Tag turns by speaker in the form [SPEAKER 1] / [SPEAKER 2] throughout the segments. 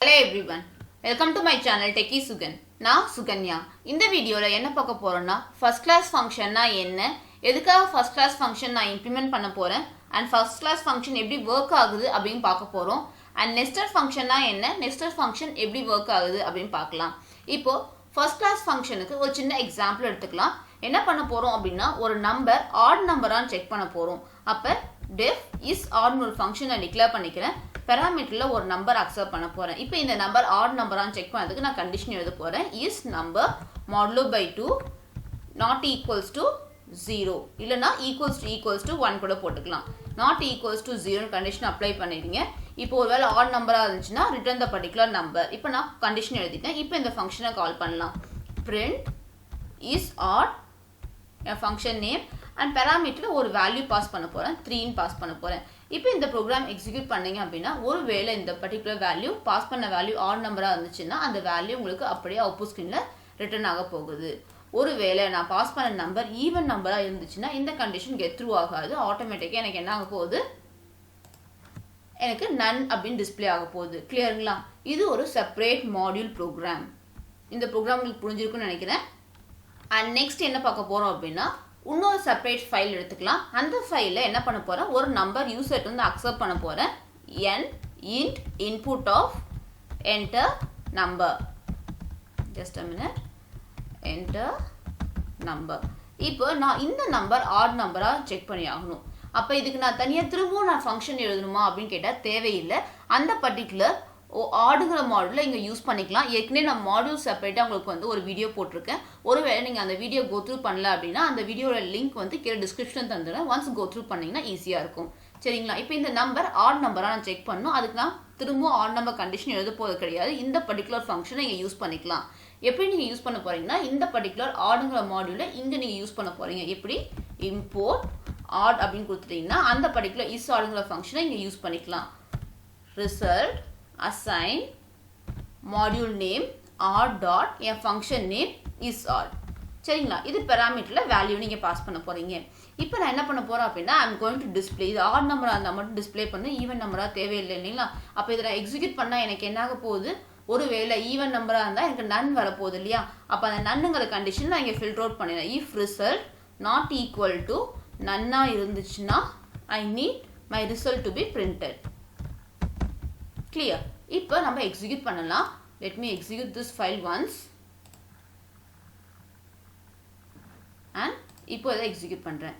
[SPEAKER 1] Hello everyone, welcome to my channel Techie Sugan. நான் சுகன்யா. இந்த வீடியோல என்ன பார்க்க போறோம்னா first class functionனா என்ன, எதுக்காக first class function நான் implement பண்ண போறேன் and first class function எப்படி work ஆகுது அப்படினு பார்க்க போறோம் and nested functionனா என்ன, nested function எப்படி work ஆகுது அப்படினு பார்க்கலாம். இப்போ first class functionக்கு ஒரு சின்ன எக்ஸாம்பிள் எடுத்துக்கலாம். என்ன பண்ண போறோம் அப்படினா ஒரு நம்பர் odd நம்பரான்னு செக் பண்ண போறோம். அப்ப def is odd ஒரு ஃபங்க்ஷனை டிக்ளேர் பண்ணிக்கிறேன். parameterல ஒரு நம்பர் அக்செப்ட் பண்ண போறேன். இப்போ இந்த நம்பர் odd நம்பரான்னு செக் பண்ணதுக்கு நான் கண்டிஷன் எழுத போறேன். is number modulo by 2 not equals to 0 இல்லனா equals to 1 கூட போட்டுக்கலாம். not equals to 0 condition apply பண்ணிடுங்க. இப்போ ஒருவேளை odd நம்பரா இருந்துச்சுனா return the particular number. இப்போ நான் கண்டிஷன் எழுதிட்டேன். இப்போ இந்த ஃபங்க்ஷனை கால் பண்ணலாம். print is odd function name and parameter ஒரு வேல்யூ பாஸ் பண்ண போறேன். 3 ன்னு பாஸ் பண்ண போறேன். இப்போ இந்த ப்ரோக்ராம் எக்ஸிக்யூட் பண்ணீங்க அப்படினா ஒருவேளை இந்த பர்టిక్యులர் வேல்யூ பாஸ் பண்ண வேல்யூ ஆட் நம்பரா இருந்துச்சுன்னா அந்த வேல்யூ உங்களுக்கு அப்படியே அவுட்புட் ஸ்கிரீன்ல ரிட்டர்ன் ஆக போகுது. ஒருவேளை நான் பாஸ் பண்ண நம்பர் ஈவன் நம்பரா இருந்துச்சுன்னா இந்த கண்டிஷன் கெட் த்ரூ ஆகாது. ஆட்டோமேட்டிக்கா எனக்கு என்ன ஆக போகுது, எனக்கு none அப்படினு டிஸ்ப்ளே ஆக போகுது. கிளியருங்களா? இது ஒரு செப்பரேட் மாடியூல் ப்ரோக்ராம். இந்த ப்ரோக்ராம் உங்களுக்கு புரிஞ்சிருக்கும்னு நினைக்கிறேன். அண்ட் நெக்ஸ்ட் என்ன பார்க்க போறோம் அப்படினா இன்னொரு செப்பரேட் ஃபைல் எடுத்துக்கலாம். அந்த ஃபைல்ல என்ன பண்ண போறேன், ஒரு நம்பர் யூசர் வந்து அக்செப்ட் பண்ண போறேன். n int input of enter number. just a minute. enter number. இப்போ நான் இந்த நம்பர் odd நம்பரா செக் பண்ணி ஆகணும். அப்ப இதுக்கு நான் தனியா திரும்பவும் நான் ஃபங்க்ஷன் எழுதணுமா அப்படினு கேட்டா தேவையில்லை. அந்த பர்టిక్యులர் ஆடுங்கிற மாடியூல இங்க யூஸ் பண்ணிக்கலாம். ஏற்கனவே நான் மாடியூல் செப்பரேட்டா உங்களுக்கு வந்து ஒரு வீடியோ போட்டிருக்கேன். ஒருவேளை நீங்க அந்த வீடியோ கோ த்ரூ பண்ணல அப்படின்னா அந்த வீடியோட லிங்க் வந்து கீழே டிஸ்கிரிப்ஷன் தந்துறேன். ஒன்ஸ் கோ த்ரூ பண்ணீங்கன்னா ஈஸியா இருக்கும். சரிங்களா? இப்போ இந்த நம்பர் ஆட் நம்பரா நான் செக் பண்ணனும். அதுக்கு நான் திரும்ப ஆட் நம்பர் கண்டிஷன் எழுத போறது கிடையாது. இந்த பர்టిక్యులர் ஃபங்க்ஷனை நீங்க யூஸ் பண்ணிக்கலாம். எப்படி நீங்க யூஸ் பண்ண போறீங்கன்னா இந்த பர்టిక్యులர் ஆடுங்கிற மாடியூல இங்க நீங்க யூஸ் பண்ண போறீங்க. எப்படி import odd அப்படினு கொடுத்துட்டீங்கன்னா அந்த பர்టిక్యులர் is oddங்கிற ஃபங்க்ஷனை இங்க யூஸ் பண்ணிக்கலாம். result assign module name odd dot N function name is odd. சரிங்களா? இது parameterல வேல்யூ நீங்க பாஸ் பண்ண போறீங்க. இப்போ நான் என்ன பண்ண போறேன் அப்படினா I am going to display இது odd நம்பரா இருந்தா மட்டும் டிஸ்ப்ளே பண்ணு, ஈவன் நம்பரா தேவையில்லை இல்லைங்களா? அப்ப இத நான் எக்ஸிக்யூட் பண்ணா எனக்கு என்ன ஆக போகுது, ஒருவேளை ஈவன் நம்பரா இருந்தா எனக்கு none வர போகுது இல்லையா? அப்ப அந்த நன்னுங்கற கண்டிஷன் நான் இங்க ஃபில்டர் அவுட் பண்ணிறேன். if result not equal to none இருந்துச்சுனா I need my result to be printed. Clear? இப்போ நம்ம எக்ஸிக்யூட் பண்ணலாம். let me execute this file once and இப்போ இத எக்ஸிக்யூட் பண்றேன்.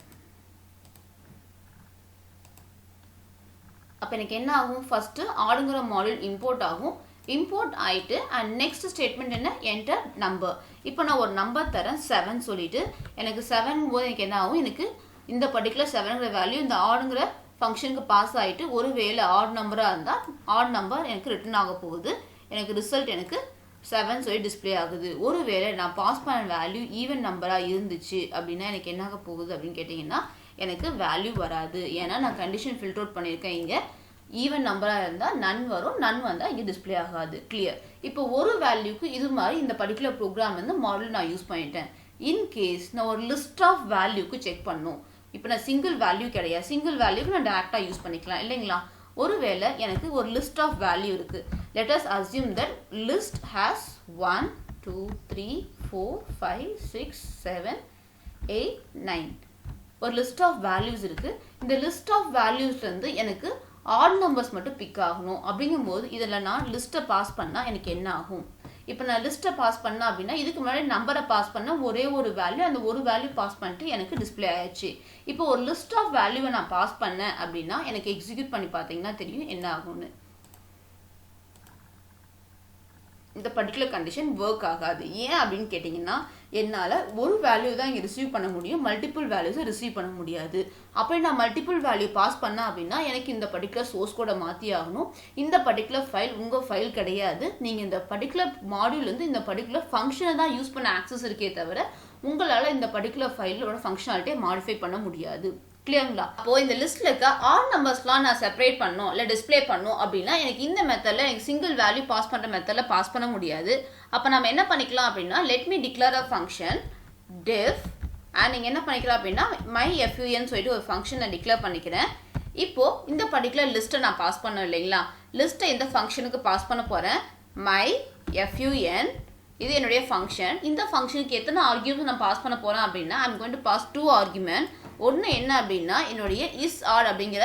[SPEAKER 1] அப்ப எனக்கு என்ன ஆகும், ஃபர்ஸ்ட் ஆடுங்கிற மாடியூல் இம்போர்ட் ஆகும். இம்போர்ட் ஆயிட்டு and next ஸ்டேட்மென்ட் என்ன, enter number. இப்போ நான் ஒரு நம்பர் தரேன் 7 சொல்லிட்டு எனக்கு 7 போது எனக்கு என்ன ஆகும், எனக்கு இந்த பர்టిక్యులர் 7ங்கற வேல்யூ இந்த ஆடுங்கிற ஃபங்க்ஷனுக்கு பாஸ் ஆயிட்டு ஒருவேளை ஆட் நம்பரா இருந்தா ஆட் நம்பர் எனக்கு ரிட்டர்ன் ஆக போகுது. எனக்கு ரிசல்ட் எனக்கு 7 சொல்லி டிஸ்ப்ளே ஆகுது. ஒருவேளை நான் பாஸ் பண்ண வேல்யூ ஈவன் நம்பரா இருந்துச்சு அப்படினா எனக்கு என்ன ஆக போகுது அப்படினு கேட்டிங்கன்னா எனக்கு வேல்யூ வராது. ஏன்னா நான் கண்டிஷன் ஃபில்டர் அவுட் பண்ணிருக்கேன். இங்க ஈவன் நம்பரா இருந்தா none வரும், none வந்தா இங்க டிஸ்ப்ளே ஆகாது. கிளியர்? இப்போ ஒரு வேல்யூக்கு இது மாதிரி இந்த பர்టిక్యులர் ப்ரோக்ராம் வந்து மாடல் நான் யூஸ் பண்ணிட்டேன். இன் கேஸ் நான் ஒரு லிஸ்ட் ஆஃப் வேல்யூக்கு செக் பண்ணனும். இப்போ நான் சிங்கிள் வேல்யூ கிடையாது, சிங்கிள் வேல்யூக்கு நான் டைரக்டா யூஸ் பண்ணிக்கலாம் இல்லைங்களா? ஒருவேளை எனக்கு ஒரு லிஸ்ட் ஆஃப் வேல்யூ இருக்கு. let us assume that list has 1 2 3 4 5 6 7 8 9 ஒரு லிஸ்ட் ஆஃப் வேல்யூஸ் இருக்கு. இந்த லிஸ்ட் ஆஃப் வேல்யூஸ்ல இருந்து எனக்கு ஆட் நம்பர்ஸ் மட்டும் பிக் ஆகணும். அப்படிங்கும்போது இதில் நான் லிஸ்ட்டை பாஸ் பண்ணா எனக்கு என்ன ஆகும், இப்போ நான் லிஸ்ட்டை பாஸ் பண்ணா அப்படின்னா இதுக்கு முன்னாடி நம்பரை பாஸ் பண்ண ஒரே ஒரு வேல்யூ, அந்த ஒரு வேல்யூ பாஸ் பண்ணிட்டு எனக்கு டிஸ்ப்ளே ஆயிடுச்சு. இப்போ ஒரு லிஸ்ட் ஆஃப் வேல்யூவை நான் பாஸ் பண்ணேன் அப்படின்னா எனக்கு எக்ஸிக்யூட் பண்ணி பார்த்தீங்கன்னா தெரியும் என்ன ஆகும்னு. இந்த பர்టిక్యులர் கண்டிஷன் வர்க் ஆகாது. ஏன் அப்படின்னு கேட்டிங்கன்னா என்னால் ஒரு வேல்யூ தான் இங்கே ரிசீவ் பண்ண முடியும், மல்டிபிள் வேல்யூஸை ரிசீவ் பண்ண முடியாது. அப்படி நான் மல்டிபிள் வேல்யூ பாஸ் பண்ண அப்படின்னா எனக்கு இந்த பர்టిక్యులர் சோர்ஸ் கோடை மாற்றி ஆகணும். இந்த பர்టిక్యులர் ஃபைல் உங்கள் ஃபைல் கிடையாது. நீங்கள் இந்த பர்టిక్యులர் மாடியூல்லேருந்து இந்த பர்టిక్యులர் ஃபங்க்ஷனை தான் யூஸ் பண்ண ஆக்சஸ் இருக்கே தவிர உங்களால் இந்த பர்టిక్యులர் ஃபைலோட ஃபங்க்ஷனாலிட்டியை மாடிஃபை பண்ண முடியாது. கிளியருங்களா? அப்போ இந்த லிஸ்ட்ல இருக்க ஆட் நம்பர்ஸ்லாம் நான் செப்பரேட் பண்ணனும் இல்ல டிஸ்ப்ளே பண்ணனும் அப்படினா எனக்கு இந்த மெத்தட்ல எனக்கு சிங்கிள் வேல்யூ பாஸ் பண்ற மெத்தட்ல பாஸ் பண்ண முடியாது. அப்ப நாம என்ன பண்ணிக்கலாம் அப்படினா let me declare a function def and நீங்க என்ன பண்ணிக்கலாம் அப்படினா my fun சொல்லிட்டு ஒரு ஃபங்க்ஷனை டிக்ளேர் பண்ணிக்கிறேன். இப்போ இந்த பர்டிகுலர் லிஸ்ட்டை நான் பாஸ் பண்ண இல்லைங்களா, லிஸ்ட்டை இந்த ஃபங்க்ஷனுக்கு பாஸ் பண்ண போகிறேன். மை fun இது என்னுடைய ஃபங்க்ஷன். இந்த ஃபங்க்ஷனுக்கு எத்தனை ஆர்கியூமெண்ட் நான் பாஸ் பண்ண போகிறேன் அப்படின்னா I'm going to pass 2 argument. ஒன்று என்ன அப்படின்னா என்னுடைய இஸ் ஆர் அப்படிங்கிற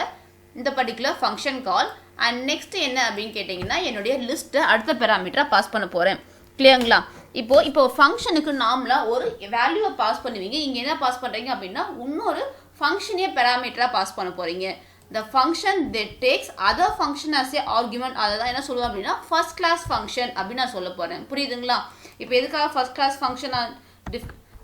[SPEAKER 1] இந்த particular function call. And next என்ன அப்படின்னு கேட்டிங்கன்னா என்னுடைய லிஸ்ட்டை அடுத்த பேராமீட்டராக பாஸ் பண்ண போகிறேன். கிளியருங்களா? இப்போ ஃபங்க்ஷனுக்கு நார்மலாக ஒரு வேல்யூவை பாஸ் பண்ணுவீங்க. இங்கே என்ன பாஸ் பண்ணுறீங்க அப்படின்னா இன்னொரு ஃபங்க்ஷனே பேராமீட்டராக பாஸ் பண்ண போகிறீங்க. the function that takes other function as a argument அதை தான் என்ன சொல்லுவோம் அப்படின்னா ஃபர்ஸ்ட் கிளாஸ் ஃபங்க்ஷன் அப்படின்னு நான் சொல்ல போகிறேன். புரியுதுங்களா? இப்போ எதுக்காக ஃபர்ஸ்ட் கிளாஸ் ஃபங்க்ஷன்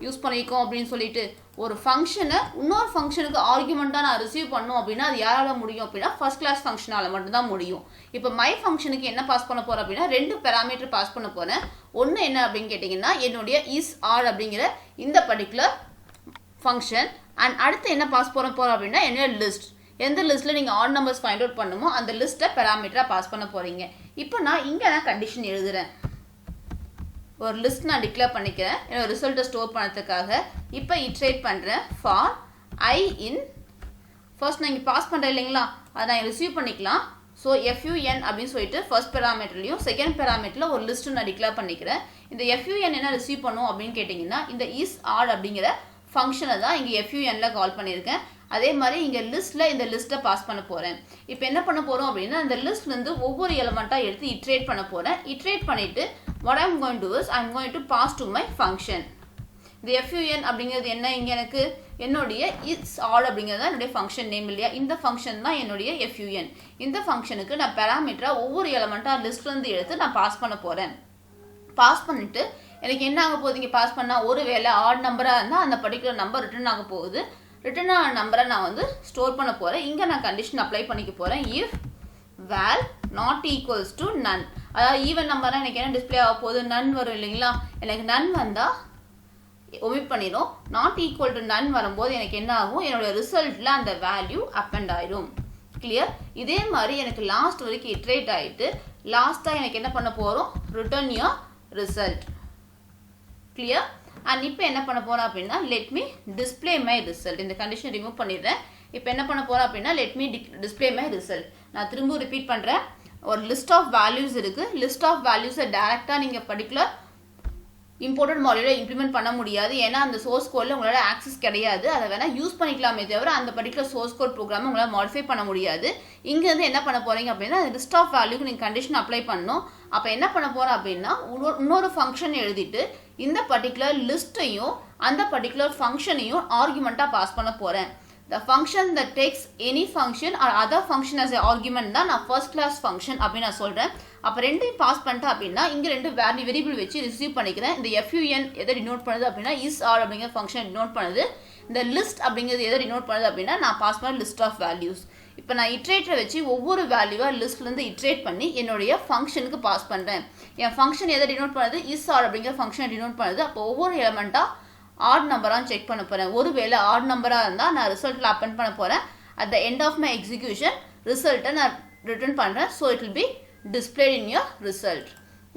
[SPEAKER 1] யூஸ் பண்ணியிருக்கோம் அப்படின்னு சொல்லிட்டு ஒரு ஃபங்க்ஷனை இன்னொரு ஃபங்க்ஷனுக்கு ஆர்குமெண்ட்டாக நான் ரிசீவ் பண்ணோம் அப்படின்னா அது யாரால் முடியும் அப்படின்னா ஃபர்ஸ்ட் கிளாஸ் ஃபங்க்ஷனால் மட்டும்தான் முடியும். இப்போ மை ஃபங்க்ஷனுக்கு என்ன பாஸ் பண்ண போகிறேன் அப்படின்னா 2 பேராமீட்டர் பாஸ் பண்ண போகிறேன். ஒன்று என்ன அப்படின்னு கேட்டிங்கன்னா என்னுடைய இஸ் ஆர் அப்படிங்கிற இந்த பர்டிகுலர் ஃபங்க்ஷன். அண்ட் அடுத்து என்ன பாஸ் பண்ண போகிறோம் அப்படின்னா என்னுடைய லிஸ்ட். எந்த லிஸ்ட்டில் நீங்கள் ஆட் நம்பர்ஸ் ஃபைண்ட் அவுட் பண்ணுமோ அந்த லிஸ்ட்டை பேராமீட்டராக பாஸ் பண்ண போகிறீங்க. இப்போ நான் இங்கே நான் கண்டிஷன் எழுதுகிறேன். ஒரு லிஸ்ட் நான் டிக்ளேர் பண்ணிக்கிறேன் என்னோட ரிசல்ட்டை ஸ்டோர் பண்ணுறதுக்காக. இப்போ இட்ரேட் பண்ணுறேன் ஃபார் ஐ இன் ஃபர்ஸ்ட் நான் இங்கே பாஸ் பண்ணுறேன் இல்லைங்களா, அதை நான் ரிசீவ் பண்ணிக்கலாம். ஸோ fun அப்படின்னு சொல்லிட்டு ஃபர்ஸ்ட் பேராமீட்டர்லையும் செகண்ட் பேராமீட்டரில் ஒரு லிஸ்ட்டு நான் டிக்ளேர் பண்ணிக்கிறேன். இந்த fun என்ன ரிசீவ் பண்ணும் அப்படின்னு கேட்டிங்கன்னா இந்த இஸ் ஆட் அப்படிங்கிற ஃபங்க்ஷனை தான் இங்கே funல கால் பண்ணியிருக்கேன். அதே மாதிரி இங்கே லிஸ்ட்டில் இந்த லிஸ்ட்டை பாஸ் பண்ண போகிறேன். இப்போ என்ன பண்ண போகிறோம் அப்படின்னா இந்த லிஸ்ட்லேருந்து ஒவ்வொரு எலமெண்ட்டாக எடுத்து இட்ரேட் பண்ண போகிறேன். இட்ரேட் பண்ணிவிட்டு what I'm going to do is I'm going to pass to my function. இந்த fun அப்படிங்கிறது என்ன, இங்கே எனக்கு என்னுடைய இஸ் ஆட் அப்படிங்கிறது தான் என்னுடைய ஃபங்க்ஷன் நேம் இல்லையா, இந்த ஃபங்க்ஷன் தான் என்னுடைய fun. இந்த ஃபங்க்ஷனுக்கு நான் பேராமீட்டராக ஒவ்வொரு எலமெண்ட்டாக லிஸ்ட்லேருந்து எடுத்து நான் பாஸ் பண்ண போகிறேன். பாஸ் பண்ணிவிட்டு எனக்கு என்ன ஆக போகுது, இங்கே பாஸ் பண்ணால் ஒரு வேளை ஆட் நம்பராக இருந்தால் அந்த பர்டிகுலர் நம்பர் ரிட்டர்ன் ஆக போகுது. ரிட்டர்ன் ஆன நம்பரை நான் வந்து ஸ்டோர் பண்ண போகிறேன். இங்கே நான் கண்டிஷன் அப்ளை பண்ணிக்க போகிறேன். If val not equals to none, அதாவது ஈவன் நம்பராக எனக்கு என்ன டிஸ்பிளே ஆக போகுது, நன் வரும் இல்லைங்களா. எனக்கு நன் வந்தால் ஒமிட் பண்ணிடும். நாட் ஈக்குவல் டு நன் வரும்போது எனக்கு என்ன ஆகும், என்னோட ரிசல்ட்டில் அந்த வேல்யூ அப்பெண்ட் ஆயிடும். கிளியர்? இதே மாதிரி எனக்கு லாஸ்ட் வரைக்கும் இட்ரேட் ஆகிட்டு லாஸ்ட்டாக எனக்கு என்ன பண்ண போகிறோம், return your result. Clear? And இப்போ என்ன பண்ண போகிறோம் அப்படின்னா let me display my result. இந்த கண்டிஷன் ரிமூவ் பண்ணிடுறேன். இப்போ என்ன பண்ண போகிறோம் அப்படின்னா let me display my result. நான் திரும்ப ரிப்பீட் பண்ணுறேன். ஒரு லிஸ்ட் ஆஃப் வேல்யூஸ் இருக்குது. லிஸ்ட் ஆஃப் வேல்யூஸை டேரெக்டாக நீங்கள் பர்டிகுலர் இம்போர்ட்டட் மாடியூலை இம்ப்ளிமெண்ட் பண்ண முடியாது. ஏன்னா அந்த சோர்ஸ் கோடில் உங்களோட ஆக்சஸ் கிடையாது. அதை வேணால் யூஸ் பண்ணிக்கலாமே தவிர அந்த பர்டிகுலர் சோர்ஸ் கோட் ப்ரோக்ராமை உங்களால் மாடிஃபை பண்ண முடியாது. இங்கேருந்து என்ன பண்ண போகிறீங்க அப்படின்னா லிஸ்ட் ஆஃப் வேல்யூக்கு நீங்கள் கண்டிஷன் அப்ளை பண்ணணும். அப்போ என்ன பண்ண போகிறோம் அப்படின்னா இன்னொரு ஃபங்க்ஷன் எழுதிட்டு இந்த பர்டிகுலர் லிஸ்ட்டையும் அந்த பர்டிகுலர் ஃபங்க்ஷனையும் ஆர்குமெண்ட்டாக பாஸ் பண்ண போகிறேன். The function that takes any function or other function as an argument தான் நான் ஃபர்ஸ்ட் கிளாஸ் ஃபங்க்ஷன் அப்படின்னு நான் சொல்கிறேன். அப்போ ரெண்டையும் பாஸ் பண்ணிட்டேன் அப்படின்னா இங்கே 2 வேரியபிள் வச்சு ரிசீவ் பண்ணிக்கிறேன். இந்த fun எதை டினோட் பண்ணுது அப்படின்னா இஸ் ஆர் அப்படிங்கிற ஃபங்க்ஷன் டினோட் பண்ணுது. இந்த லிஸ்ட் அப்படிங்கிறது எதை டினோட் பண்ணுது அப்படின்னா நான் பாஸ் பண்ண லிஸ்ட் ஆஃப் வேல்யூஸ். இப்போ நான் இட்ரேட்டரை வச்சு ஒவ்வொரு வேல்யூவாக லிஸ்ட்லேருந்து இட்ரேட் பண்ணி என்னுடைய ஃபங்க்ஷனுக்கு பாஸ் பண்ணுறேன். என் ஃபங்க்ஷன் எதை டினோட் பண்ணுது, இஸ் ஆர் அப்படிங்கிற ஃபங்க்ஷனை டினோட் பண்ணுது. அப்போ ஒவ்வொரு எலமெண்ட்டாக ஆட் நம்பராக செக் பண்ண போகிறேன். ஒருவேளை ஆட் நம்பராக இருந்தால் நான் ரிசல்ட்டில் அப்பெண்ட் பண்ண போகிறேன். At the end of my execution ரிசல்ட்டை நான் ரிட்டர்ன் பண்ணுறேன். So it will be displayed in your result.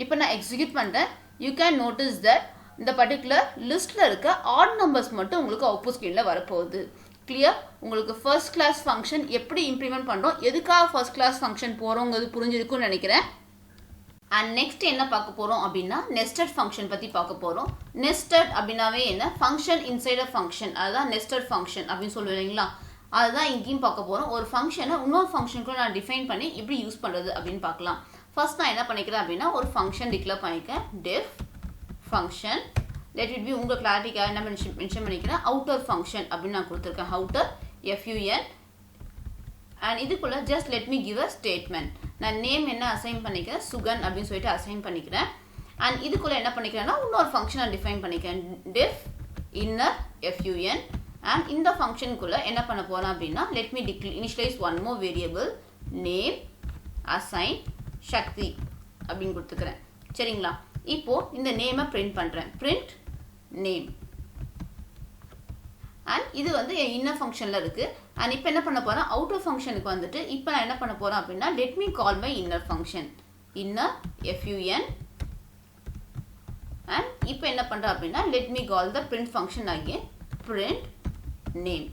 [SPEAKER 1] இப்போ நான் எக்ஸிக்யூட் பண்ணுறேன். யூ கேன் நோட்டிஸ் தட் இந்த பர்டிகுலர் லிஸ்ட்டில் இருக்க ஆட் நம்பர்ஸ் மட்டும் உங்களுக்கு அவுட்புட் ஸ்க்ரீனில் வரப்போகுது. கிளியர்? உங்களுக்கு ஃபர்ஸ்ட் கிளாஸ் ஃபங்க்ஷன் எப்படி இம்ப்ளிமெண்ட் பண்ணுறோம், எதுக்காக ஃபர்ஸ்ட் கிளாஸ் ஃபங்க்ஷன் போகிறோங்கிறது புரிஞ்சிருக்குன்னு நினைக்கிறேன். அண்ட் நெக்ஸ்ட் என்ன பார்க்க போகிறோம் அப்படின்னா நெஸ்டட் ஃபங்க்ஷன் பற்றி பார்க்க போகிறோம். நெஸ்டட் அப்படின்னாவே என்ன, ஃபங்க்ஷன் இன்சைட் அ ஃபங்க்ஷன், அதுதான் நெஸ்டட் ஃபங்க்ஷன் அப்படின்னு சொல்லுவீங்களா. அதுதான் இங்கேயும் பார்க்க போகிறோம். ஒரு ஃபங்க்ஷனை இன்னொரு ஃபங்க்ஷனுக்குள்ள நான் டிஃபைன் பண்ணி எப்படி யூஸ் பண்ணுறது அப்படின்னு பார்க்கலாம். ஃபர்ஸ்ட் நான் என்ன பண்ணிக்கிறேன் அப்படின்னா ஒரு ஃபங்க்ஷன் டிக்ளேர் பண்ணிக்கிறேன். Def function let it be உங்கள் கிளாரிட்டிக்காக என்ன மென்ஷன் பண்ணிக்கிறேன் அவுட்டர் ஃபங்க்ஷன் அப்படின்னு நான் கொடுத்துருக்கேன். அவுட்டர் fun அண்ட் இதுக்குள்ளே just let me give a statement. நான் நேம் என்ன அசைன் பண்ணிக்கிறேன், சுகன் அப்படின்னு சொல்லிட்டு அசைன் பண்ணிக்கிறேன். அண்ட் இதுக்குள்ளே என்ன பண்ணிக்கிறேன்னா இன்னொரு ஃபங்க்ஷனை டிஃபைன் பண்ணிக்கிறேன். டெஃப் இன்னர் fun அண்ட் இந்த ஃபங்க்ஷனுக்குள்ளே என்ன பண்ண போகிறேன் அப்படின்னா let me initialise one more variable name assign Sakthi அப்படின்னு கொடுத்துக்கிறேன். சரிங்களா? இப்போது இந்த நேமை பிரிண்ட் பண்ணுறேன். பிரிண்ட் நேம் அண்ட் இது வந்து என் இன்னர் ஃபங்க்ஷனில் இருக்குது. அண்ட் இப்போ என்ன பண்ண போகிறேன் அவுட்டர் ஃபங்க்ஷனுக்கு வந்துட்டு இப்போ நான் என்ன பண்ண போகிறேன் அப்படின்னா let me call my inner function inner fun and இப்போ என்ன பண்ணுறேன் அப்படின்னா let me call the print function again print name.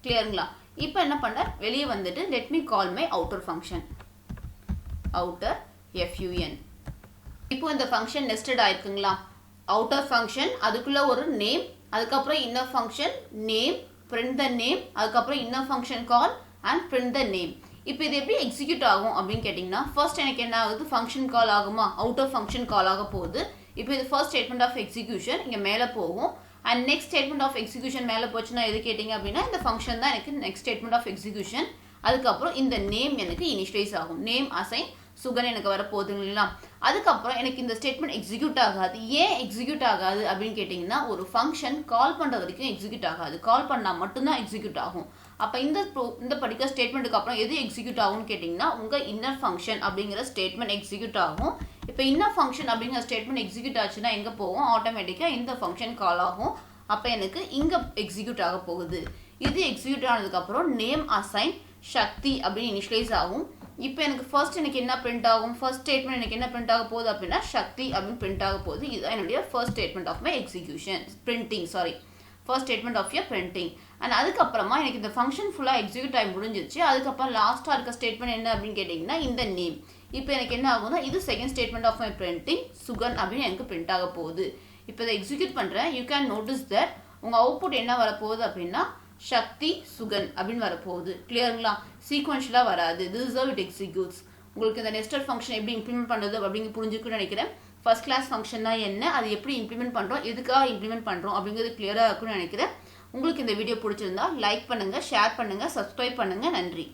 [SPEAKER 1] கிளியருங்களா? இப்போ என்ன பண்ண வெளியே வந்துட்டு let me call my outer function outer fun. இப்போ இந்த ஃபங்க்ஷன் நெஸ்டட் ஆயிருக்குங்களா? outer function அதுக்குள்ள ஒரு நேம், அதுக்கப்புறம் inner function name, print the name, அதுக்கப்புறம் inner function call and print the name. இப்போ இது எப்படி எக்ஸிக்யூட் ஆகும் அப்படின்னு கேட்டிங்கன்னா, ஃபர்ஸ்ட் எனக்கு என்ன ஆகுது, ஃபங்க்ஷன் கால் ஆகுமா, அவுட்டர் ஃபங்க்ஷன் கால் ஆக போகுது. இப்போ இது ஃபர்ஸ்ட் ஸ்டேட்மெண்ட் ஆஃப் எக்ஸிக்யூஷன் இங்கே மேலே போகும். And next statement of execution மேலே போச்சுன்னா எது கேட்டிங்க அப்படின்னா, இந்த ஃபங்க்ஷன் தான் எனக்கு நெக்ஸ்ட் ஸ்டேட்மெண்ட் ஆஃப் எக்ஸிக்யூஷன். அதுக்கப்புறம் இந்த நேம் எனக்கு இனிஷியலைஸ் ஆகும். நேம் அசைன் சுகன் எனக்கு வர போகுதுங்களா? அதுக்கப்புறம் எனக்கு இந்த ஸ்டேட்மெண்ட் எக்ஸிக்யூட் ஆகாது. ஏன் எக்ஸிக்யூட் ஆகாது அப்படின்னு கேட்டிங்கன்னா, ஒரு ஃபங்க்ஷன் கால் பண்ணுற வரைக்கும் எக்ஸிக்யூட் ஆகாது. கால் பண்ணால் மட்டும்தான் எக்ஸிக்யூட் ஆகும். அப்போ இந்த பர்டிகுலர் ஸ்டேட்மெண்ட்டுக்கு அப்புறம் எது எக்ஸிக்யூட் ஆகும்னு கேட்டிங்கன்னா, உங்கள் இன்னர் ஃபங்க்ஷன் அப்படிங்கிற ஸ்டேட்மெண்ட் எக்ஸிக்யூட் ஆகும். இப்போ இன்னர் ஃபங்க்ஷன் அப்படிங்கிற ஸ்டேட்மெண்ட் எக்ஸிக்யூட் ஆச்சுன்னா எங்கே போகும், ஆட்டோமேட்டிக்காக இந்த ஃபங்க்ஷன் கால் ஆகும். அப்போ எனக்கு இங்கே எக்ஸிக்யூட் ஆக போகுது. இது எக்ஸிக்யூட் ஆனதுக்கப்புறம் நேம் அசைன் சக்தி அப்படின்னு இனிஷியலைஸ் ஆகும். இப்போ எனக்கு ஃபர்ஸ்ட் எனக்கு என்ன பிரிண்ட் ஆகும், ஃபர்ஸ்ட் ஸ்டேட்மெண்ட் எனக்கு என்ன பிரிண்ட் ஆக போகுது அப்படின்னா சக்தி அப்படின்னு பிரிண்ட் ஆக போகுது. இதுதான் என்னுடைய first statement of my execution printing first statement of your printing. And அதுக்கப்புறமா எனக்கு இந்த ஃபங்க்ஷன் ஃபுல்லாக எக்ஸிக்யூட் ஆகி முடிஞ்சிருச்சு. அதுக்கப்புறம் லாஸ்ட்டாக இருக்க ஸ்டேட்மெண்ட் என்ன அப்படின்னு கேட்டிங்கன்னா இந்த நேம். இப்போ எனக்கு என்ன ஆகும்னா இது second statement of my printing சுகன் அப்படின்னு எனக்கு பிரிண்ட் ஆக போகுது. இப்போ இதை எக்ஸிக்யூட் பண்ணுறேன். யூ கேன் நோட்டிஸ் தட் உங்கள் அவுட்புட் என்ன வரப்போகுது அப்படின்னா சக்தி சுகன் அப்படின்னு வரப்போகுது. கிளியருங்களா? சீக்வன்ஷியலாக வராது. This is how it executes. உங்களுக்கு இந்த நெஸ்டட் ஃபங்க்ஷன் எப்படி இம்ப்ளிமெண்ட் பண்ணுறது அப்படிங்க புரிஞ்சுக்கணும்னு நினைக்கிறேன். ஃபர்ஸ்ட் கிளாஸ் ஃபங்க்ஷன்னா என்ன, அது எப்படி இம்ப்ளிமெண்ட் பண்ணுறோம், எதுக்காக இம்ப்ளிமெண்ட் பண்ணுறோம் அப்படிங்கிறது கிளியராக இருக்குன்னு நினைக்கிறேன். உங்களுக்கு இந்த வீடியோ பிடிச்சிருந்தா லைக் பண்ணுங்கள், ஷேர் பண்ணுங்கள், சப்ஸ்கிரைப் பண்ணுங்கள். நன்றி.